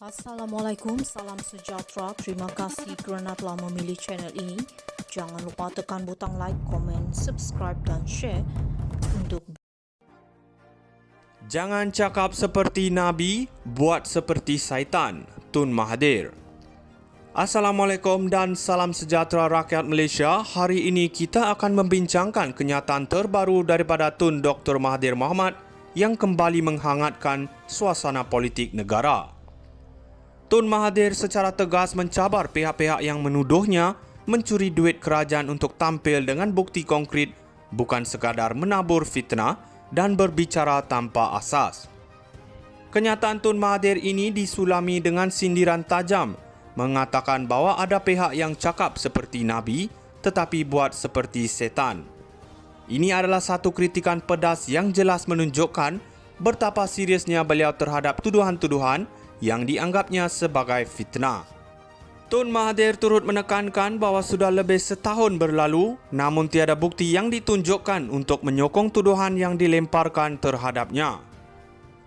Assalamualaikum, salam sejahtera. Terima kasih kerana telah memilih channel ini. Jangan lupa tekan butang like, komen, subscribe dan share untuk Jangan cakap seperti Nabi, buat seperti syaitan. Tun Mahathir. Assalamualaikum dan salam sejahtera rakyat Malaysia. Hari ini kita akan membincangkan kenyataan terbaru daripada Tun Dr. Mahathir Mohamad yang kembali menghangatkan suasana politik negara. Tun Mahathir secara tegas mencabar pihak-pihak yang menuduhnya mencuri duit kerajaan untuk tampil dengan bukti konkret, bukan sekadar menabur fitnah dan berbicara tanpa asas. Kenyataan Tun Mahathir ini disulami dengan sindiran tajam, mengatakan bahawa ada pihak yang cakap seperti Nabi tetapi buat seperti setan. Ini adalah satu kritikan pedas yang jelas menunjukkan betapa seriusnya beliau terhadap tuduhan-tuduhan yang dianggapnya sebagai fitnah. Tun Mahathir turut menekankan bahawa sudah lebih setahun berlalu, namun tiada bukti yang ditunjukkan untuk menyokong tuduhan yang dilemparkan terhadapnya.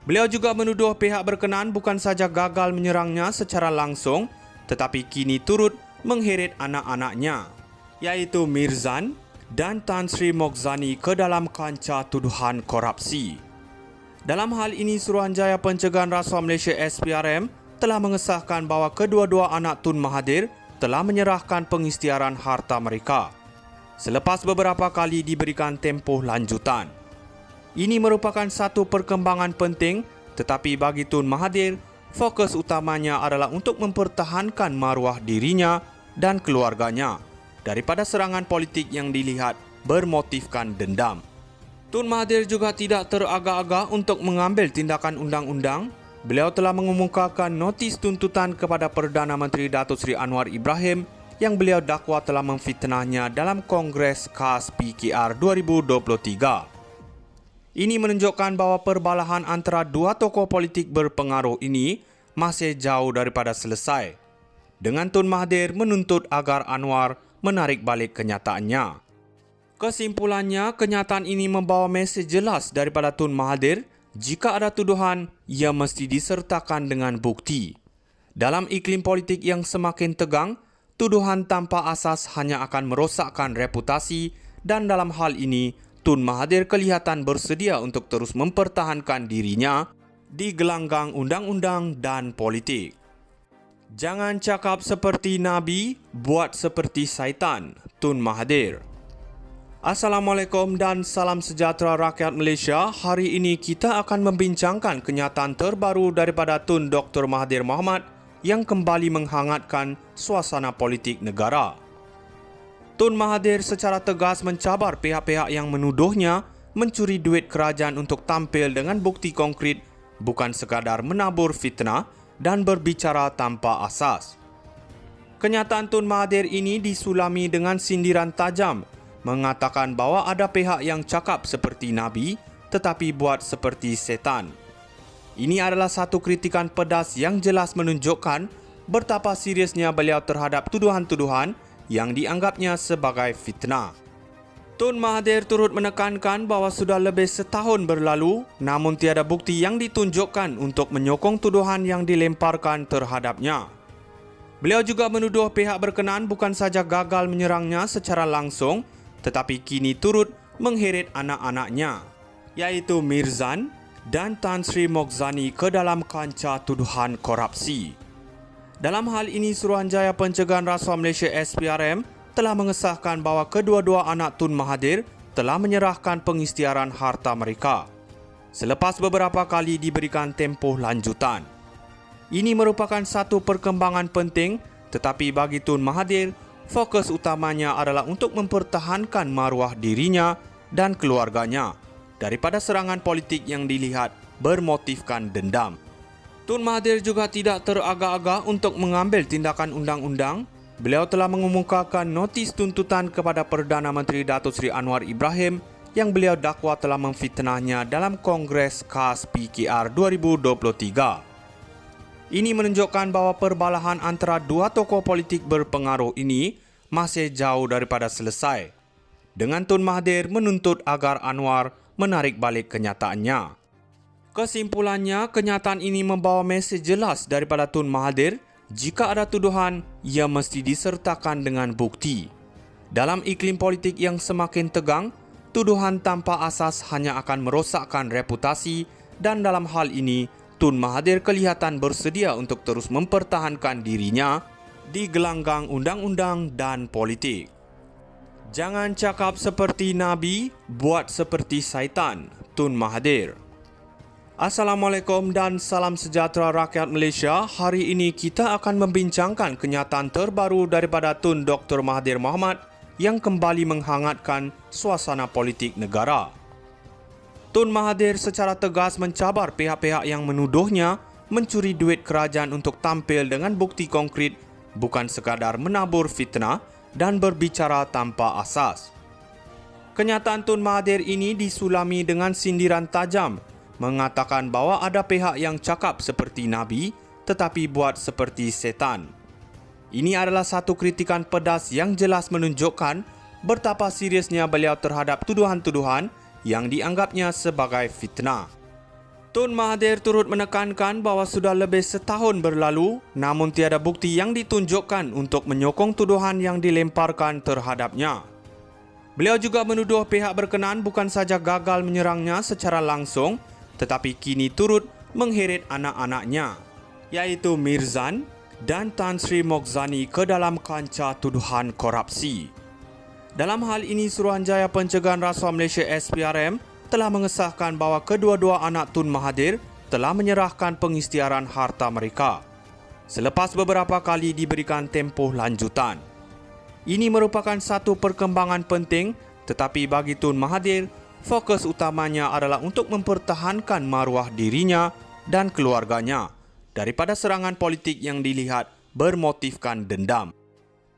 Beliau juga menuduh pihak berkenaan bukan saja gagal menyerangnya secara langsung, tetapi kini turut mengheret anak-anaknya, iaitu Mirzan dan Tan Sri Moghzani ke dalam kancah tuduhan korupsi. Dalam hal ini, Suruhanjaya Pencegahan Rasuah Malaysia SPRM telah mengesahkan bahawa kedua-dua anak Tun Mahathir telah menyerahkan pengisytiharan harta mereka selepas beberapa kali diberikan tempoh lanjutan. Ini merupakan satu perkembangan penting, tetapi bagi Tun Mahathir, fokus utamanya adalah untuk mempertahankan maruah dirinya dan keluarganya daripada serangan politik yang dilihat bermotifkan dendam. Tun Mahathir juga tidak teragak-agak untuk mengambil tindakan undang-undang. Beliau telah mengemukakan notis tuntutan kepada Perdana Menteri Datuk Seri Anwar Ibrahim yang beliau dakwa telah memfitnahnya dalam Kongres KAS PKR 2023. Ini menunjukkan bahawa perbalahan antara dua tokoh politik berpengaruh ini masih jauh daripada selesai, dengan Tun Mahathir menuntut agar Anwar menarik balik kenyataannya. Kesimpulannya, kenyataan ini membawa mesej jelas daripada Tun Mahathir. Jika ada tuduhan, ia mesti disertakan dengan bukti. Dalam iklim politik yang semakin tegang, tuduhan tanpa asas hanya akan merosakkan reputasi, dan dalam hal ini, Tun Mahathir kelihatan bersedia untuk terus mempertahankan dirinya di gelanggang undang-undang dan politik. Jangan cakap seperti Nabi, buat seperti syaitan. Tun Mahathir. Assalamualaikum dan salam sejahtera rakyat Malaysia. Hari ini kita akan membincangkan kenyataan terbaru daripada Tun Dr. Mahathir Mohamad yang kembali menghangatkan suasana politik negara. Tun Mahathir secara tegas mencabar pihak-pihak yang menuduhnya mencuri duit kerajaan untuk tampil dengan bukti konkret, bukan sekadar menabur fitnah dan berbicara tanpa asas. Kenyataan Tun Mahathir ini disulami dengan sindiran tajam, mengatakan bahawa ada pihak yang cakap seperti Nabi tetapi buat seperti setan. Ini adalah satu kritikan pedas yang jelas menunjukkan betapa seriusnya beliau terhadap tuduhan-tuduhan yang dianggapnya sebagai fitnah. Tun Mahathir turut menekankan bahawa sudah lebih setahun berlalu, namun tiada bukti yang ditunjukkan untuk menyokong tuduhan yang dilemparkan terhadapnya. Beliau juga menuduh pihak berkenaan bukan saja gagal menyerangnya secara langsung, tetapi kini turut mengheret anak-anaknya, iaitu Mirzan dan Tan Sri Moghzani ke dalam kancah tuduhan korupsi. Dalam hal ini, Suruhanjaya Pencegahan Rasuah Malaysia SPRM telah mengesahkan bahawa kedua-dua anak Tun Mahathir telah menyerahkan pengisytiharan harta mereka selepas beberapa kali diberikan tempoh lanjutan. Ini merupakan satu perkembangan penting, tetapi bagi Tun Mahathir, fokus utamanya adalah untuk mempertahankan maruah dirinya dan keluarganya daripada serangan politik yang dilihat bermotifkan dendam. Tun Mahathir juga tidak teragak-agak untuk mengambil tindakan undang-undang. Beliau telah mengemukakan notis tuntutan kepada Perdana Menteri Datuk Seri Anwar Ibrahim yang beliau dakwa telah memfitnahnya dalam Kongres KAS PKR 2023. Ini menunjukkan bahawa perbalahan antara dua tokoh politik berpengaruh ini masih jauh daripada selesai, dengan Tun Mahathir menuntut agar Anwar menarik balik kenyataannya. Kesimpulannya, kenyataan ini membawa mesej jelas daripada Tun Mahathir, jika ada tuduhan, ia mesti disertakan dengan bukti. Dalam iklim politik yang semakin tegang, tuduhan tanpa asas hanya akan merosakkan reputasi dan dalam hal ini, Tun Mahathir kelihatan bersedia untuk terus mempertahankan dirinya di gelanggang undang-undang dan politik. Jangan cakap seperti Nabi, buat seperti syaitan. Tun Mahathir. Assalamualaikum dan salam sejahtera rakyat Malaysia. Hari ini kita akan membincangkan kenyataan terbaru daripada Tun Dr. Mahathir Mohamad yang kembali menghangatkan suasana politik negara. Tun Mahathir secara tegas mencabar pihak-pihak yang menuduhnya mencuri duit kerajaan untuk tampil dengan bukti konkret, bukan sekadar menabur fitnah dan berbicara tanpa asas. Kenyataan Tun Mahathir ini disulami dengan sindiran tajam, mengatakan bahawa ada pihak yang cakap seperti Nabi tetapi buat seperti setan. Ini adalah satu kritikan pedas yang jelas menunjukkan betapa seriusnya beliau terhadap tuduhan-tuduhan yang dianggapnya sebagai fitnah. Tun Mahathir turut menekankan bahawa sudah lebih setahun berlalu namun tiada bukti yang ditunjukkan untuk menyokong tuduhan yang dilemparkan terhadapnya. Beliau juga menuduh pihak berkenaan bukan saja gagal menyerangnya secara langsung tetapi kini turut mengheret anak-anaknya, iaitu Mirzan dan Tan Sri Moghzani ke dalam kancah tuduhan korupsi. Dalam hal ini, Suruhanjaya Pencegahan Rasuah Malaysia SPRM telah mengesahkan bahawa kedua-dua anak Tun Mahathir telah menyerahkan pengisytiharan harta mereka selepas beberapa kali diberikan tempoh lanjutan. Ini merupakan satu perkembangan penting, tetapi bagi Tun Mahathir, fokus utamanya adalah untuk mempertahankan maruah dirinya dan keluarganya daripada serangan politik yang dilihat bermotifkan dendam.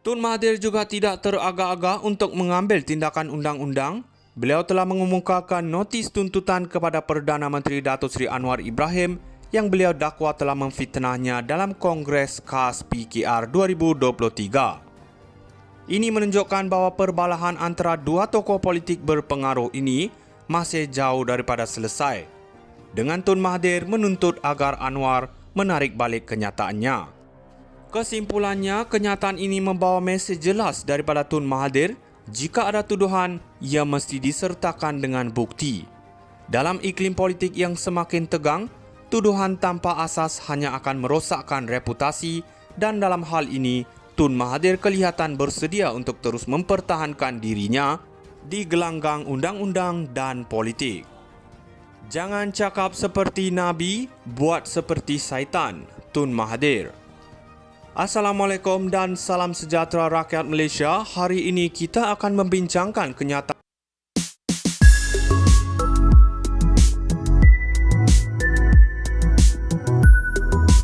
Tun Mahathir juga tidak teragak-agak untuk mengambil tindakan undang-undang. Beliau telah mengemukakan notis tuntutan kepada Perdana Menteri Datuk Seri Anwar Ibrahim yang beliau dakwa telah memfitnahnya dalam Kongres KAS PKR 2023. Ini menunjukkan bahawa perbalahan antara dua tokoh politik berpengaruh ini masih jauh daripada selesai, dengan Tun Mahathir menuntut agar Anwar menarik balik kenyataannya. Kesimpulannya, kenyataan ini membawa mesej jelas daripada Tun Mahathir, jika ada tuduhan, ia mesti disertakan dengan bukti. Dalam iklim politik yang semakin tegang, tuduhan tanpa asas hanya akan merosakkan reputasi dan dalam hal ini, Tun Mahathir kelihatan bersedia untuk terus mempertahankan dirinya di gelanggang undang-undang dan politik. Jangan cakap seperti Nabi, buat seperti syaitan. Tun Mahathir. Assalamualaikum dan salam sejahtera rakyat Malaysia. Hari ini kita akan membincangkan kenyataan